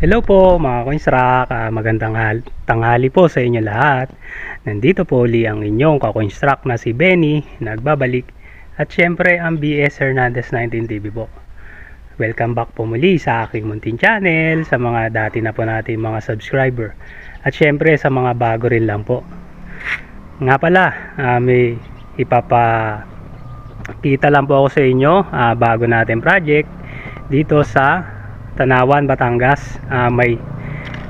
Hello po mga Coinstruct, magandang tanghali po sa inyo lahat. Nandito po uli ang inyong ka-Coinstruct na si Benny, nagbabalik. At syempre ang BS Hernandez 19 TV po. Welcome back po muli sa aking munting channel, sa mga dati na po natin mga subscriber. At syempre sa mga bago rin lang po. Nga pala, may ipapakita lang po ako sa inyo, bago natin project dito sa Tanawan, Batangas. May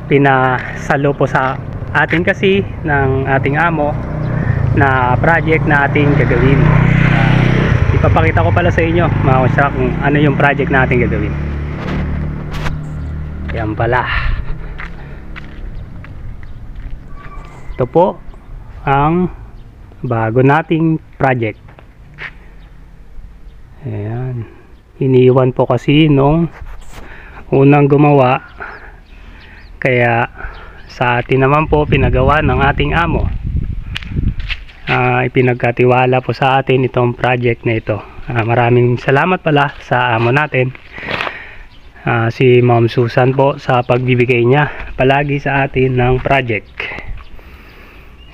pinasalo po sa atin kasi ng ating amo na project na ating gagawin. Ipapakita ko pala sa inyo mga Coinstruct kung ano yung project na ating gagawin. Yan pala, ito po ang bago nating project. Ayan, iniwan po kasi nung unang gumawa, kaya sa atin naman po pinagawa ng ating amo. Ipinagkatiwala po sa atin itong project na ito. Maraming salamat pala sa amo natin, si Ma'am Susan po, sa pagbibigay niya palagi sa atin ng project.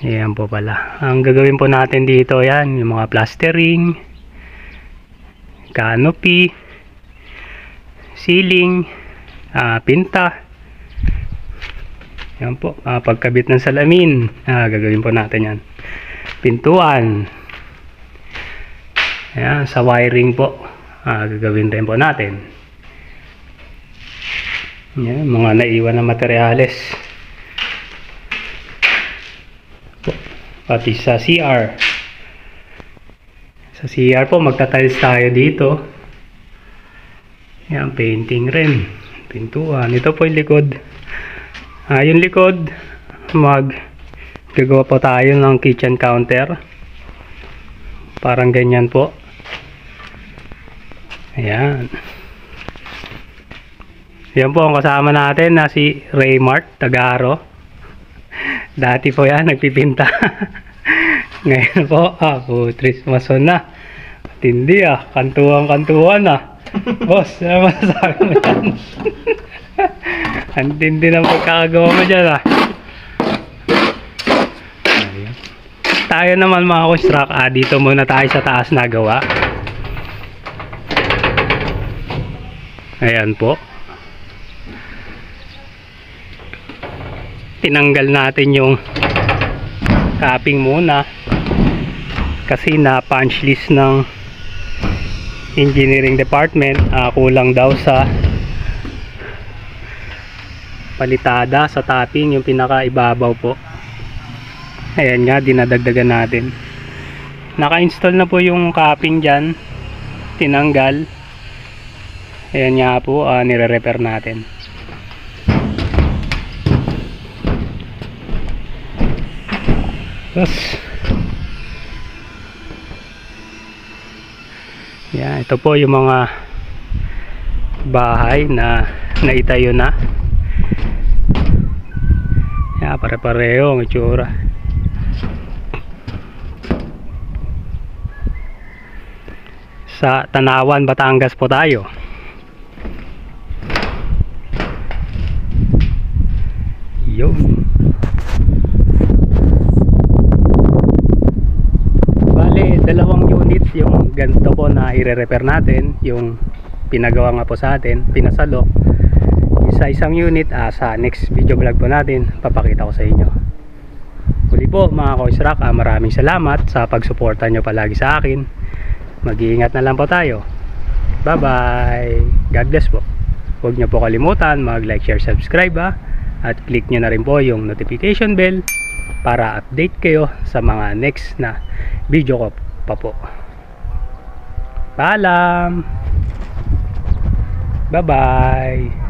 Ayan po pala ang gagawin po natin dito. Yan yung mga plastering, canopy, ceiling, pinta. Yan po, pagkabit ng salamin, gagawin po natin yan. Pintuan, yan, sa wiring po, gagawin rin po natin. Yan, mga naiwan na materyales, pati sa CR. Sa CR po magtatiles tayo dito. Yan, painting rin, pintuan. Ito po yung likod. Yung likod, gagawa po tayo ng kitchen counter. Parang ganyan po. Ayan. Yan po ang kasama natin na si Raymart Tagaro. Dati po yan, nagpipinta. Ngayon po, putris mason na. Tindi kantuan Boss, ano masasabi mo dyan? Ang tindi ng pagkakagawa mo dyan Tayo naman mga Coinstruct, dito muna tayo sa taas nagawa. Ayan po, tinanggal natin yung capping muna kasi na punch list ng engineering department, kulang daw sa palitada sa topping, yung pinaka ibabaw po. Ayan nga, dinadagdagan natin. Naka-install na po yung capping dyan, tinanggal. Ayan nga po, nire-repair natin. Yan, ito po yung mga bahay na naitayo na. Yan, pare-pareho ang itsura. Sa Tanawan, Batangas po tayo. Yun. Bale, dalawang units yung ganito po na i-repair natin, yung pinagawa nga po sa atin, pinasalo. Sa isang unit, sa next video vlog po natin papakita ko sa inyo. Muli po mga Coinstruct, maraming salamat sa pagsuporta nyo palagi sa akin. Mag-iingat na lang po tayo. Bye bye, God bless po. Huwag nyo po kalimutan mag like, share, subscribe at click nyo na rin po yung notification bell para update kayo sa mga next na video ko pa po. Paalam. Bye bye.